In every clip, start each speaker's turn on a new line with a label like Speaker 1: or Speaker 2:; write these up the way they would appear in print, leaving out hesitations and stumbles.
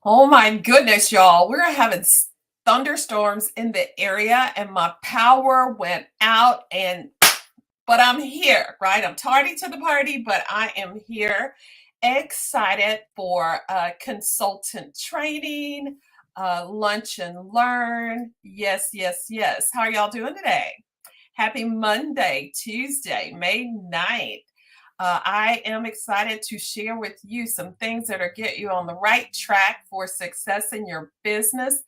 Speaker 1: Oh my goodness, y'all. We're having thunderstorms in the area and my power went out but I'm here, right? I'm tardy to the party, but I am here excited for consultant training, lunch and learn. Yes, yes, yes. How are y'all doing today? Happy Monday, Tuesday, May 9th. I am excited to share with you some things that are get you on the right track for success in your business.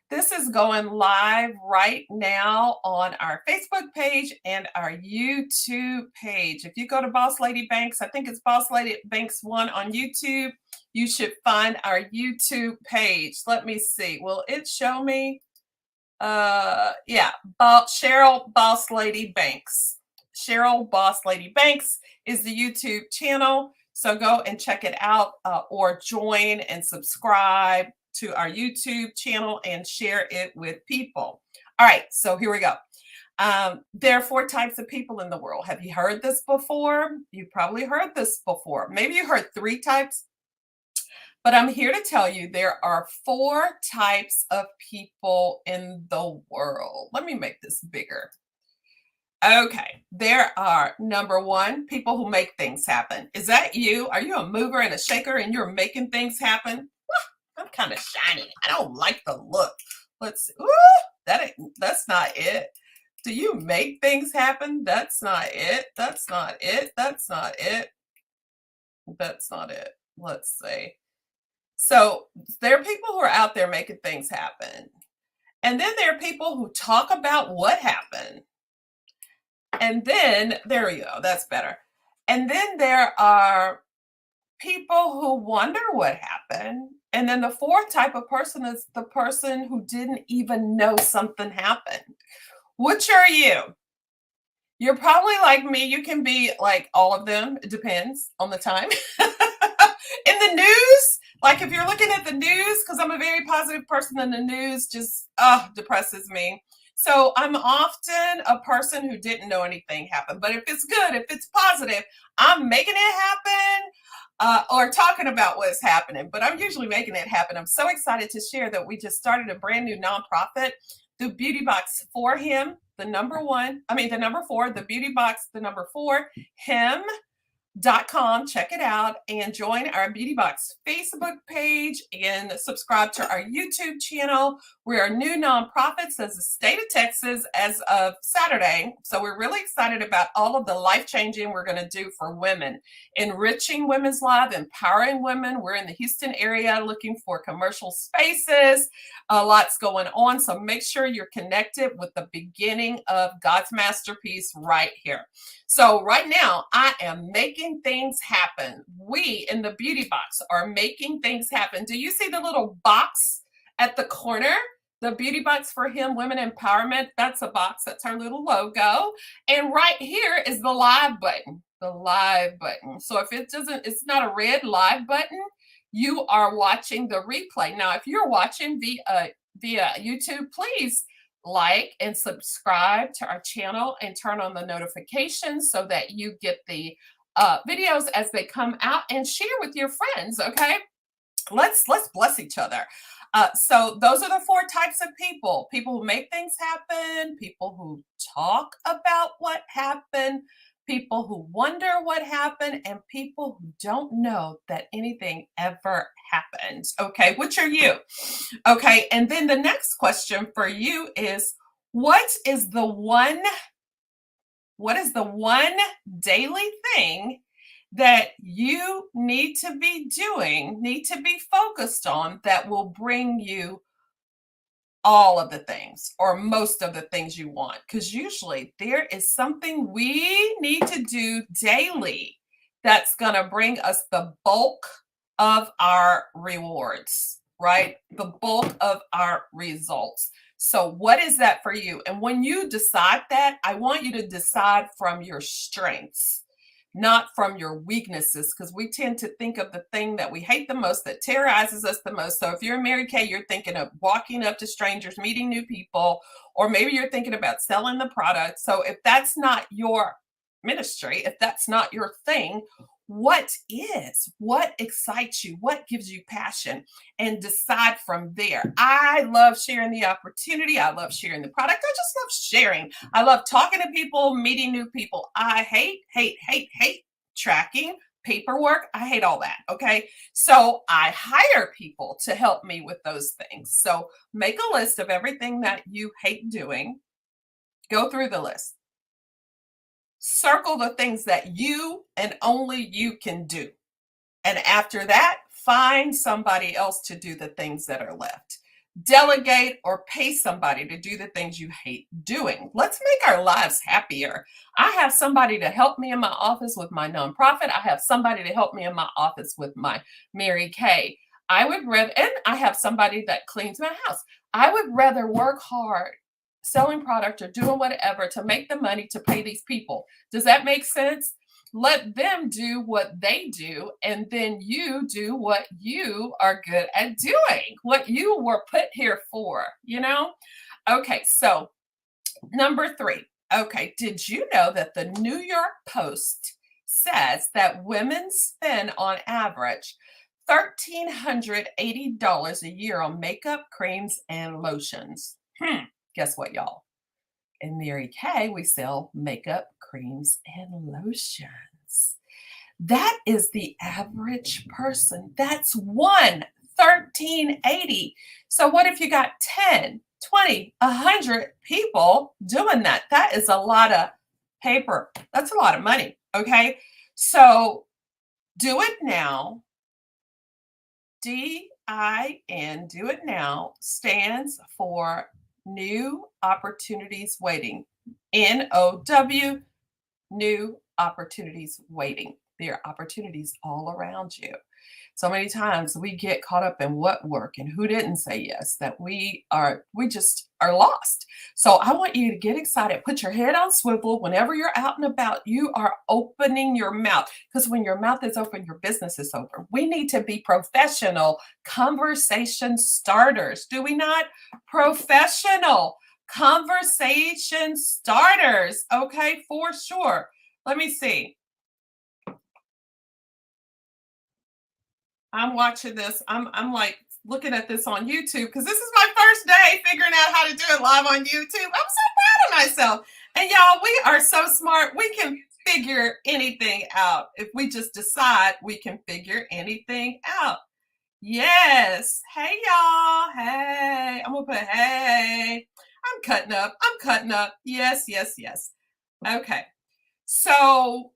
Speaker 1: This is going live right now on our Facebook page and our YouTube page. If you go to Boss Lady Banks, I think it's Boss Lady Banks 1 on YouTube, you should find our YouTube page. Let me see. Will it show me? Yeah, Cheryl Boss Lady Banks. Cheryl Boss Lady Banks is the YouTube channel. So go and check it out or join and subscribe to our YouTube channel and share it with people. All right, so here we go. There are 4 types of people in the world. Have you heard this before? You probably heard this before. Maybe you heard 3 types. But I'm here to tell you there are 4 types of people in the world. Let me make this bigger. Okay, there are number 1, people who make things happen. Is that you? Are you a mover and a shaker and you're making things happen? I'm kind of shiny. I don't like the look. Let's see. Ooh, that's not it. Do you make things happen? That's not it. That's not it. That's not it. That's not it. Let's see. So there are people who are out there making things happen. And then there are people who talk about what happened. And then, there we go, that's better. And then there are people who wonder what happened. And then the 4th type of person is the person who didn't even know something happened. Which are you? You're probably like me. You can be like all of them. It depends on the time. In the news, like if you're looking at the news, because I'm a very positive person, and the news just depresses me. So I'm often a person who didn't know anything happened. But if it's good, if it's positive, I'm making it happen or talking about what's happening. But I'm usually making it happen. I'm so excited to share that we just started a brand new nonprofit, the Beauty Box for Him, the number 4, the Beauty Box, the number 4, him.com. Check it out and join our Beauty Box Facebook page and subscribe to our YouTube channel. We are new nonprofits as the state of Texas as of Saturday. So we're really excited about all of the life-changing we're going to do for women, enriching women's lives, empowering women. We're in the Houston area looking for commercial spaces. Lots going on. So make sure you're connected with the beginning of God's masterpiece right here. So right now, I am making things happen. We in the Beauty Box are making things happen. Do you see the little box at the corner? The Beauty Box for Him, Women Empowerment. That's a box. That's our little logo. And right here is the live button. The live button. So if it's not a red live button, you are watching the replay. Now, if you're watching via YouTube, please like and subscribe to our channel and turn on the notifications so that you get the videos as they come out, and share with your friends. Okay, let's bless each other. So those are the 4 types of people: people who make things happen, people who talk about what happened, people who wonder what happened, and people who don't know that anything ever happened. Okay, which are you? Okay, and then the next question for you is, what is the one daily thing that you need to be doing, need to be focused on, that will bring you all of the things or most of the things you want? Because usually there is something we need to do daily that's going to bring us the bulk of our rewards, right? The bulk of our results. So what is that for you? And when you decide that, I want you to decide from your strengths, not from your weaknesses, because we tend to think of the thing that we hate the most, that terrorizes us the most. So if you're Mary Kay, you're thinking of walking up to strangers, meeting new people, or maybe you're thinking about selling the product. So if that's not your ministry, if that's not your thing, what excites you, what gives you passion, and decide from there. I love sharing the opportunity. I love sharing the product. I just love sharing. I love talking to people, meeting new people. I hate tracking paperwork. I hate all that. Okay. So I hire people to help me with those things. So make a list of everything that you hate doing. Go through the list. Circle the things that you and only you can do. And after that, find somebody else to do the things that are left. Delegate or pay somebody to do the things you hate doing. Let's make our lives happier. I have somebody to help me in my office with my nonprofit. I have somebody to help me in my office with my Mary Kay. And I have somebody that cleans my house. I would rather work hard selling product or doing whatever to make the money to pay these people. Does that make sense? Let them do what they do, and then you do what you are good at doing, what you were put here for, you know? Okay, so number 3. Okay, did you know that the New York Post says that women spend on average $1,380 a year on makeup, creams, and lotions? Guess what, y'all? In Mary Kay, we sell makeup, creams, and lotions. That is the average person. That's 1,380. So what if you got 10, 20, 100 people doing that? That is a lot of paper. That's a lot of money. Okay. So do it now. DIN, do it now, stands for New Opportunities Waiting. NOW, New Opportunities Waiting. There are opportunities all around you. So many times we get caught up in what work and who didn't say yes that we just are lost. So I want you to get excited, put your head on swivel. Whenever you're out and about, you are opening your mouth, because when your mouth is open, your business is open. We need to be professional conversation starters, do we not? Professional conversation starters. Okay, for sure. Let me see. I'm watching this. I'm like looking at this on YouTube because this is my first day figuring out how to do it live on YouTube. I'm so proud of myself. And y'all, we are so smart. We can figure anything out. If we just decide, we can figure anything out. Yes. Hey y'all. Hey. I'm gonna put hey. I'm cutting up. I'm cutting up. Yes, yes, yes. Okay. So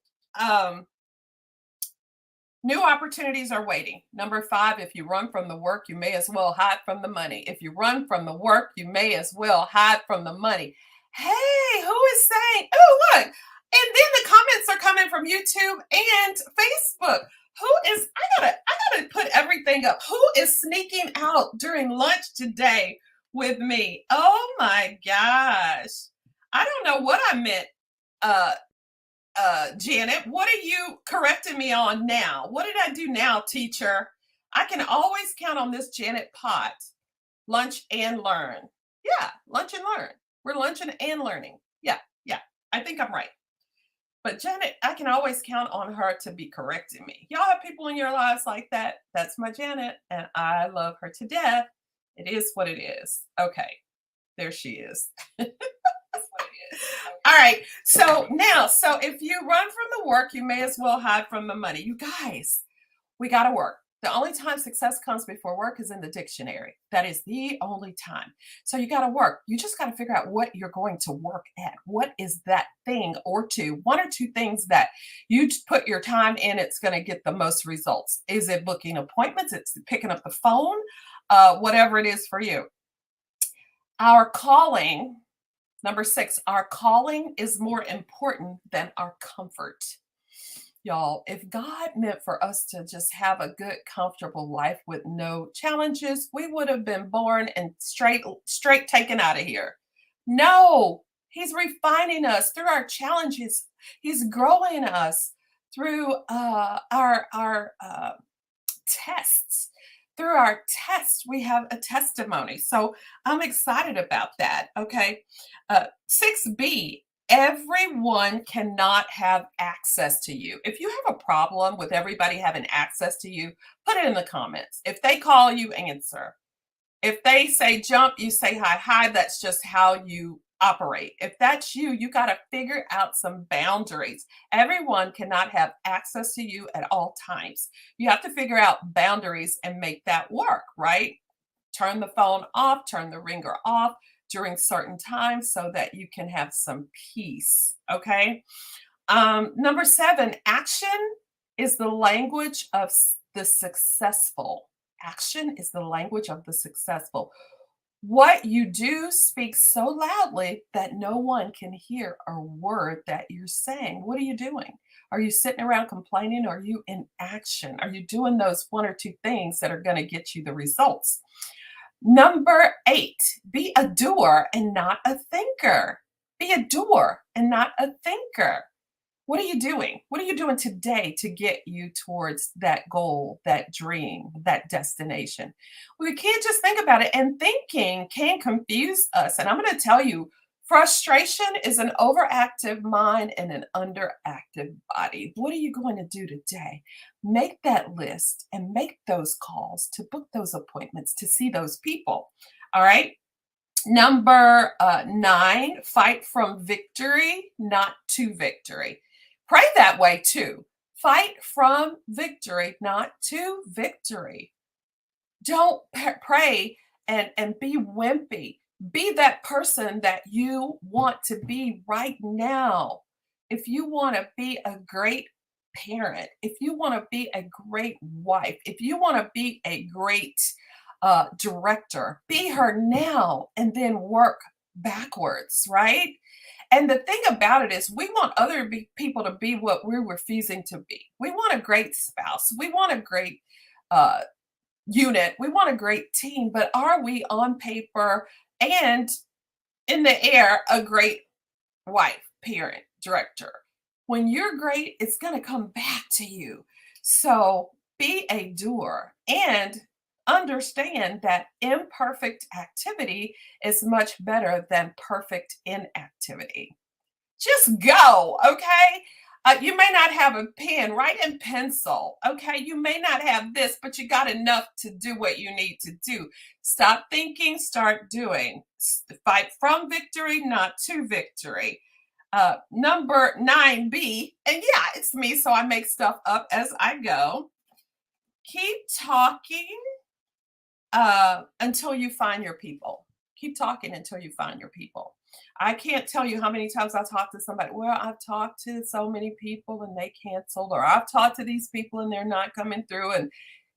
Speaker 1: new opportunities are waiting. Number 5, if you run from the work, you may as well hide from the money. If you run from the work, you may as well hide from the money. Hey, who is saying, oh, look. And then the comments are coming from YouTube and Facebook. I gotta put everything up. Who is sneaking out during lunch today with me? Oh my gosh. I don't know what I meant, Janet, what are you correcting me on now? What did I do now, teacher? I can always count on this Janet Pot. Lunch and learn. Yeah, lunch and learn. We're lunching and learning. Yeah, yeah. I think I'm right. But Janet, I can always count on her to be correcting me. Y'all have people in your lives like that. That's my Janet, and I love her to death. It is what it is. Okay, there she is. All right. So now, if you run from the work, you may as well hide from the money. You guys, we got to work. The only time success comes before work is in the dictionary. That is the only time. So you got to work. You just got to figure out what you're going to work at. What is that thing or two, one or two things that you put your time in, it's going to get the most results. Is it booking appointments? It's picking up the phone, whatever it is for you. Our calling. Number 6, our calling is more important than our comfort. Y'all, if God meant for us to just have a good, comfortable life with no challenges, we would have been born and straight taken out of here. No, He's refining us through our challenges. He's growing us through our tests. Through our tests, we have a testimony. So I'm excited about that. Okay. 6B, Everyone cannot have access to you. If you have a problem with everybody having access to you, put it in the comments. If they call you, answer. If they say jump, you say hi. Hi, that's just how you operate. If that's you, you got to figure out some boundaries. Everyone cannot have access to you at all times. You have to figure out boundaries and make that work, right? Turn the phone off, turn the ringer off during certain times so that you can have some peace. Okay. Number 7, action is the language of the successful. Action is the language of the successful. What you do speaks so loudly that no one can hear a word that you're saying. What are you doing? Are you sitting around complaining? Or are you in action? Are you doing those 1 or 2 things that are going to get you the results? Number 8, be a doer and not a thinker. Be a doer and not a thinker. What are you doing? What are you doing today to get you towards that goal, that dream, that destination? We can't just think about it. And thinking can confuse us. And I'm going to tell you, frustration is an overactive mind and an underactive body. What are you going to do today? Make that list and make those calls to book those appointments to see those people. All right. Number 9, fight from victory, not to victory. Pray that way too. Fight from victory, not to victory. Don't pray and be wimpy. Be that person that you want to be right now. If you want to be a great parent, if you want to be a great wife, if you want to be a great director, be her now and then work backwards, right? And the thing about it is, we want other people to be what we're refusing to be. We want a great spouse. We want a great uh, unit. We want a great team. But are we on paper and in the air a great wife, parent, director? When you're great, it's going to come back to you. So be a doer and understand that imperfect activity is much better than perfect inactivity. Just go, okay? You may not have a pen, write in pencil, okay? You may not have this, but you got enough to do what you need to do. Stop thinking, start doing. Fight from victory, not to victory. Number 9B, and yeah, it's me, so I make stuff up as I go. Keep talking until you find your people. Keep talking until you find your people. I can't tell you how many times I talked to somebody. Well, I've talked to so many people and they canceled, or I've talked to these people and they're not coming through. And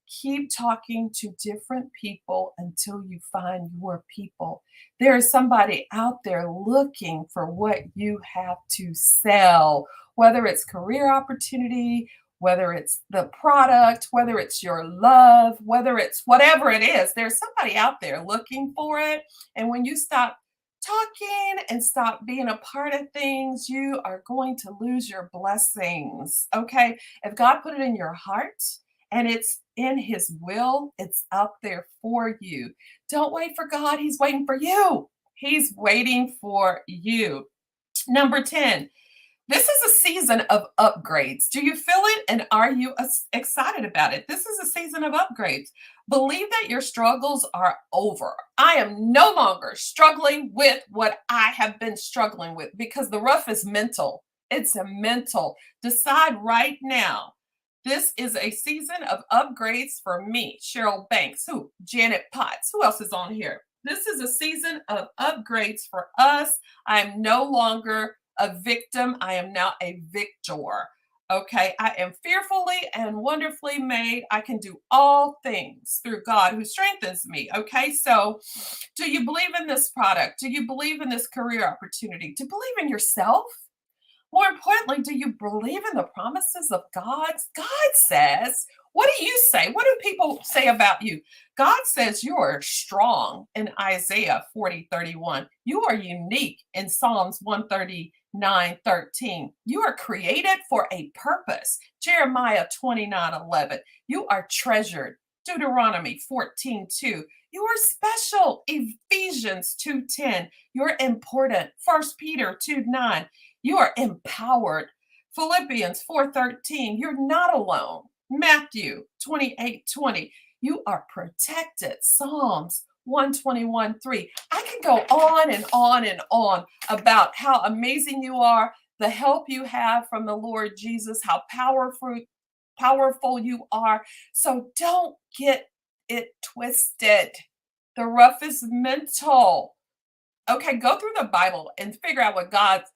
Speaker 1: keep talking to different people until you find your people. There is somebody out there looking for what you have to sell, whether it's career opportunity, whether it's the product, whether it's your love, whether it's whatever it is. There's somebody out there looking for it. And when you stop talking and stop being a part of things, you are going to lose your blessings. Okay. If God put it in your heart and it's in his will, it's out there for you. Don't wait for God. He's waiting for you. He's waiting for you. Number 10, this is a season of upgrades. Do you feel it? And are you excited about it? This is a season of upgrades. Believe that your struggles are over. I am no longer struggling with what I have been struggling with, because the rough is mental. It's a mental. Decide right now. This is a season of upgrades for me, Cheryl Banks, Janet Potts. Who else is on here? This is a season of upgrades for us. I am no longer a victim. I am now a victor. Okay. I am fearfully and wonderfully made. I can do all things through God who strengthens me. Okay. So do you believe in this product? Do you believe in this career opportunity? Do you believe in yourself? More importantly, do you believe in the promises of God? God says, what do you say? What do people say about you? God says you are strong in Isaiah 40:31. You are unique in Psalms 139:13. You are created for a purpose. Jeremiah 29:11. You are treasured Deuteronomy 14:2. You are special. Ephesians 2:10. You're important. First Peter 2:9. You are empowered. Philippians 4:13. You're not alone. Matthew 28:20. You are protected. Psalms 121:3. I can go on and on and on about how amazing you are, the help you have from the Lord Jesus, how powerful you are. So don't get it twisted. The rough is mental. Okay, go through the Bible and figure out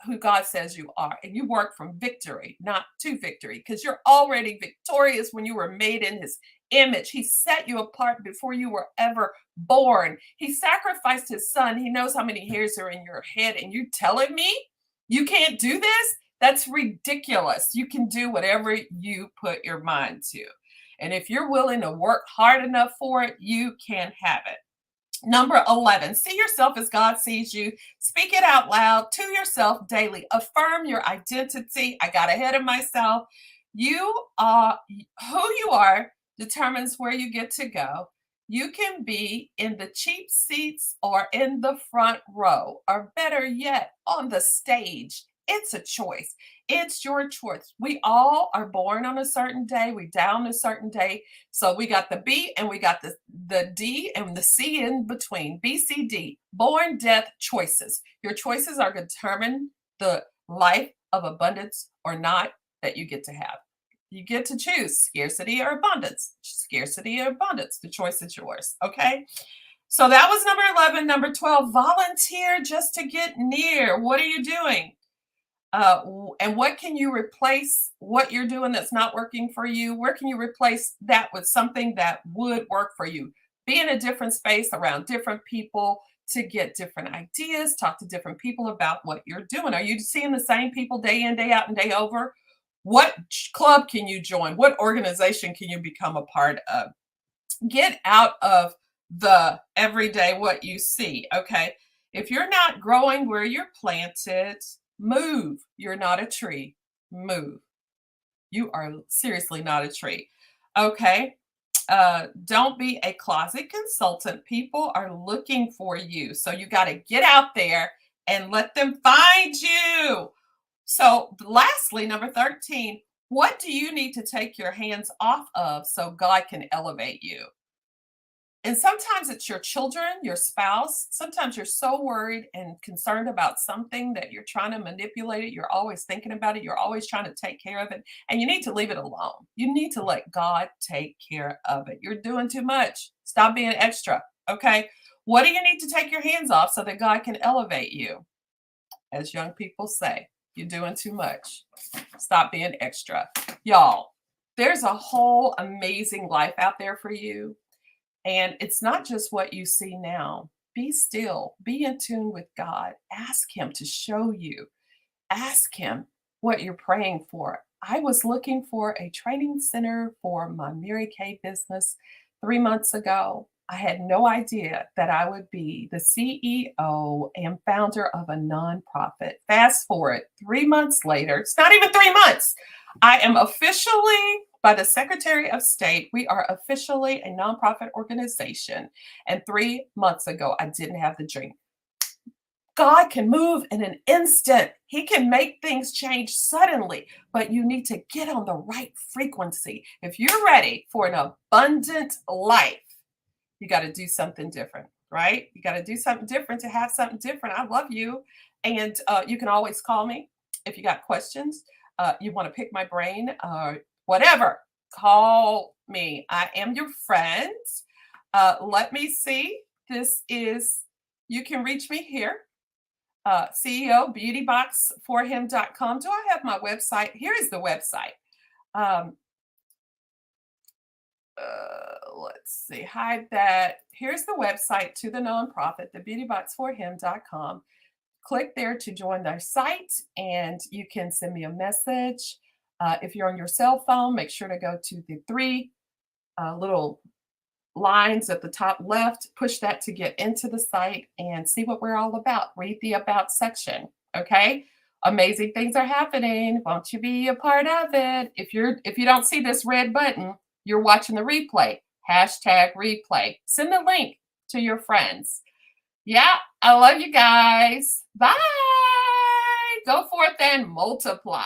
Speaker 1: who God says you are. And you work from victory, not to victory, because you're already victorious when you were made in his image. He set you apart before you were ever born. He sacrificed his son. He knows how many hairs are in your head. And you telling me you can't do this? That's ridiculous. You can do whatever you put your mind to. And if you're willing to work hard enough for it, you can have it. Number 11, see yourself as God sees you. Speak it out loud to yourself daily. Affirm your identity. I got ahead of myself. You are who you are determines where you get to go. You can be in the cheap seats or in the front row, or better yet, on the stage. It's a choice. It's your choice. We all are born on a certain day. We die on a certain day. So we got the B and we got the D and the C in between. B, C, D. Born, death, choices. Your choices are determine the life of abundance or not that you get to have. You get to choose scarcity or abundance. Scarcity or abundance. The choice is yours. Okay. So that was number 11. Number 12, volunteer just to get near. What are you doing? And what can you replace what you're doing that's not working for you? Where can you replace that with something that would work for you? Be in a different space around different people to get different ideas, talk to different people about what you're doing. Are you seeing the same people day in, day out, and day over? What club can you join? What organization can you become a part of? Get out of the everyday what you see, okay? If you're not growing where you're planted, move. You're not a tree. Move. You are seriously not a tree. Okay. Don't be a closet consultant. People are looking for you. So you got to get out there and let them find you. So lastly, number 13, what do you need to take your hands off of so God can elevate you? And sometimes it's your children, your spouse. Sometimes you're so worried and concerned about something that you're trying to manipulate it. You're always thinking about it. You're always trying to take care of it. And you need to leave it alone. You need to let God take care of it. You're doing too much. Stop being extra. Okay. What do you need to take your hands off so that God can elevate you? As young people say, you're doing too much. Stop being extra. Y'all, there's a whole amazing life out there for you. And it's not just what you see now. Be still, be in tune with God. Ask Him to show you. Ask Him what you're praying for. I was looking for a training center for my Mary Kay business 3 months ago. I had no idea that I would be the CEO and founder of a nonprofit. Fast forward 3 months later, it's not even 3 months. I am officially, by the Secretary of State, we are officially a nonprofit organization. And 3 months ago, I didn't have the dream. God can move in an instant. He can make things change suddenly, but you need to get on the right frequency. If you're ready for an abundant life, you got to do something different, right? You got to do something different to have something different. I love you. And you can always call me if you got questions. You want to pick my brain, whatever, call me. I am your friend. Let me see. You can reach me here. CEO beautyboxforhim.com. Do I have my website? Here is the website. Let's see, hide that. Here's the website to the nonprofit, the beautyboxforhim.com. Click there to join their site and you can send me a message. If you're on your cell phone, make sure to go to the 3 little lines at the top left, push that to get into the site and see what we're all about. Read the about section. Okay. Amazing things are happening. Won't you be a part of it? If you don't see this red button, you're watching the replay. Hashtag replay. Send the link to your friends. Yeah, I love you guys. Bye. Go forth and multiply.